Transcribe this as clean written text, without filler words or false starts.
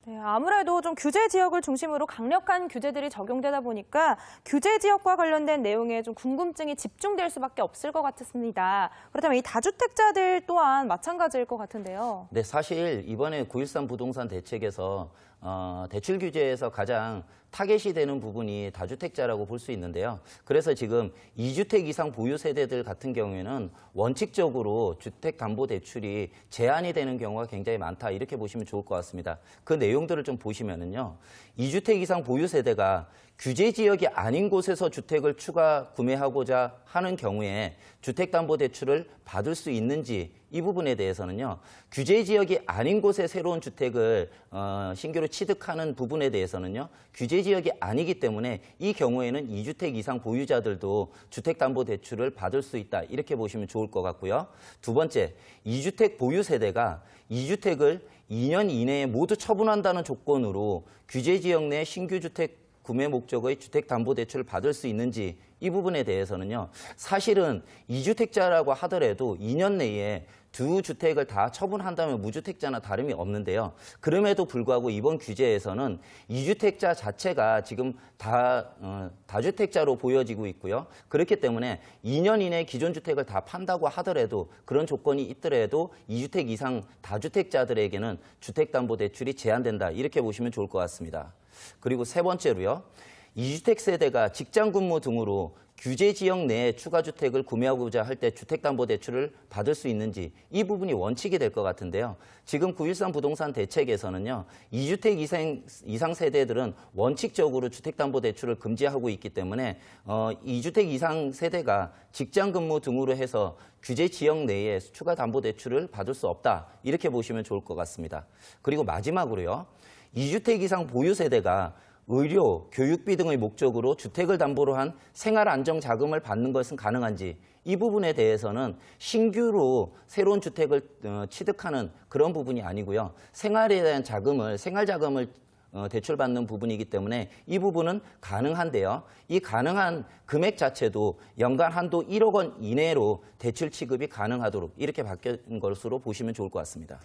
네, 아무래도 좀 규제 지역을 중심으로 강력한 규제들이 적용되다 보니까 규제 지역과 관련된 내용에 좀 궁금증이 집중될 수밖에 없을 것 같습니다. 그렇다면 이 다주택자들 또한 마찬가지일 것 같은데요. 네, 사실 이번에 9.13 부동산 대책에서 대출 규제에서 가장 타겟이 되는 부분이 다주택자라고 볼 수 있는데요. 그래서 지금 2주택 이상 보유 세대들 같은 경우에는 원칙적으로 주택담보대출이 제한이 되는 경우가 굉장히 많다, 이렇게 보시면 좋을 것 같습니다. 그 내용들을 좀 보시면은요, 2주택 이상 보유 세대가 규제 지역이 아닌 곳에서 주택을 추가 구매하고자 하는 경우에 주택담보대출을 받을 수 있는지, 이 부분에 대해서는요, 규제 지역이 아닌 곳에 새로운 주택을 신규로 취득하는 부분에 대해서는요, 규제 지역이 아니기 때문에 이 경우에는 2주택 이상 보유자들도 주택담보대출을 받을 수 있다, 이렇게 보시면 좋을 것 같고요. 두 번째, 2주택 보유 세대가 2주택을 2년 이내에 모두 처분한다는 조건으로 규제 지역 내 신규 주택 구매 목적의 주택담보대출을 받을 수 있는지, 이 부분에 대해서는요, 사실은 2주택자라고 하더라도 2년 내에 두 주택을 다 처분한다면 무주택자나 다름이 없는데요. 그럼에도 불구하고 이번 규제에서는 2주택자 자체가 지금 다주택자로 보여지고 있고요. 그렇기 때문에 2년 이내에 기존 주택을 다 판다고 하더라도, 그런 조건이 있더라도 2주택 이상 다주택자들에게는 주택담보대출이 제한된다, 이렇게 보시면 좋을 것 같습니다. 그리고 세 번째로요, 2주택 세대가 직장 근무 등으로 규제 지역 내에 추가 주택을 구매하고자 할 때 주택담보대출을 받을 수 있는지, 이 부분이 원칙이 될 것 같은데요. 지금 9.13 부동산 대책에서는요, 2주택 이상 세대들은 원칙적으로 주택담보대출을 금지하고 있기 때문에 2주택 이상 세대가 직장 근무 등으로 해서 규제 지역 내에 추가 담보대출을 받을 수 없다, 이렇게 보시면 좋을 것 같습니다. 그리고 마지막으로요, 2주택 이상 보유 세대가 의료, 교육비 등의 목적으로 주택을 담보로 한 생활안정자금을 받는 것은 가능한지, 이 부분에 대해서는 신규로 새로운 주택을 취득하는 그런 부분이 아니고요. 생활에 대한 자금을, 생활자금을 대출받는 부분이기 때문에 이 부분은 가능한데요. 이 가능한 금액 자체도 연간 한도 1억 원 이내로 대출 취급이 가능하도록 이렇게 바뀐 것으로 보시면 좋을 것 같습니다.